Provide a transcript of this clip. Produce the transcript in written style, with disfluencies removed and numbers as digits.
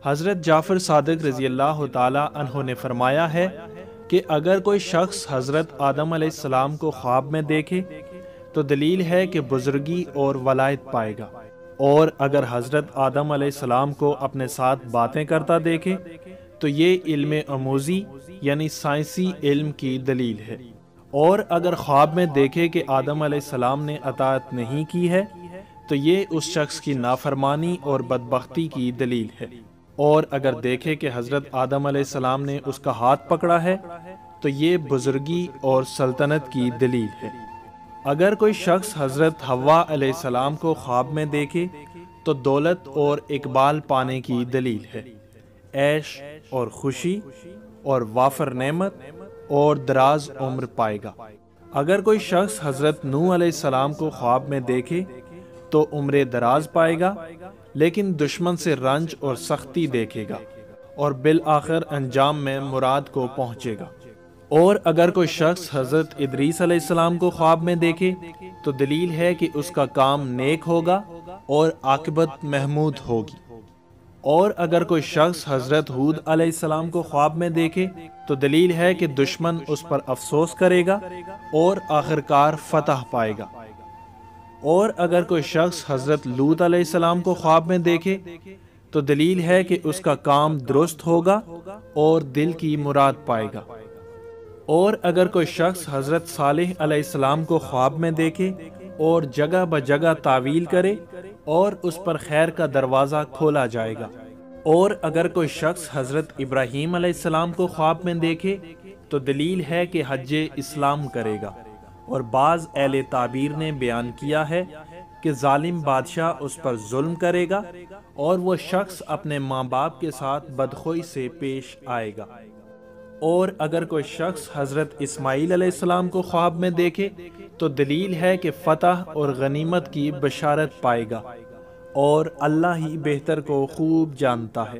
حضرت جعفر صادق رضی اللہ تعالی عنہ نے فرمایا ہے کہ اگر کوئی شخص حضرت آدم علیہ السلام کو خواب میں دیکھے تو دلیل ہے کہ بزرگی اور ولایت پائے گا، اور اگر حضرت آدم علیہ السلام کو اپنے ساتھ باتیں کرتا دیکھے تو یہ علم آموزی یعنی سائنسی علم کی دلیل ہے، اور اگر خواب میں دیکھے کہ آدم علیہ السلام نے اطاعت نہیں کی ہے تو یہ اس شخص کی نافرمانی اور بدبختی کی دلیل ہے، اور اگر دیکھے کہ حضرت آدم علیہ السلام نے اس کا ہاتھ پکڑا ہے تو یہ بزرگی اور سلطنت کی دلیل ہے۔ اگر کوئی شخص حضرت حوا علیہ السلام کو خواب میں دیکھے تو دولت اور اقبال پانے کی دلیل ہے، عیش اور خوشی اور وافر نعمت اور دراز عمر پائے گا۔ اگر کوئی شخص حضرت نوح علیہ السلام کو خواب میں دیکھے تو عمر دراز پائے گا، لیکن دشمن سے رنج اور سختی دیکھے گا اور بالآخر انجام میں مراد کو پہنچے گا۔ اور اگر کوئی شخص حضرت ادریس علیہ السلام کو خواب میں دیکھے تو دلیل ہے کہ اس کا کام نیک ہوگا اور عاقبت محمود ہوگی، اور اگر کوئی شخص حضرت ہود علیہ السلام کو خواب میں دیکھے تو دلیل ہے کہ دشمن اس پر افسوس کرے گا اور آخرکار فتح پائے گا، اور اگر کوئی شخص حضرت لوط علیہ السلام کو خواب میں دیکھے تو دلیل ہے کہ اس کا کام درست ہوگا اور دل کی مراد پائے گا، اور اگر کوئی شخص حضرت صالح علیہ السلام کو خواب میں دیکھے اور جگہ بجگہ تعویل کرے اور اس پر خیر کا دروازہ کھولا جائے گا، اور اگر کوئی شخص حضرت ابراہیم علیہ السلام کو خواب میں دیکھے تو دلیل ہے کہ حج اسلام کرے گا، اور بعض اہل تعبیر نے بیان کیا ہے کہ ظالم بادشاہ اس پر ظلم کرے گا اور وہ شخص اپنے ماں باپ کے ساتھ بدخوئی سے پیش آئے گا، اور اگر کوئی شخص حضرت اسماعیل علیہ السلام کو خواب میں دیکھے تو دلیل ہے کہ فتح اور غنیمت کی بشارت پائے گا، اور اللہ ہی بہتر کو خوب جانتا ہے۔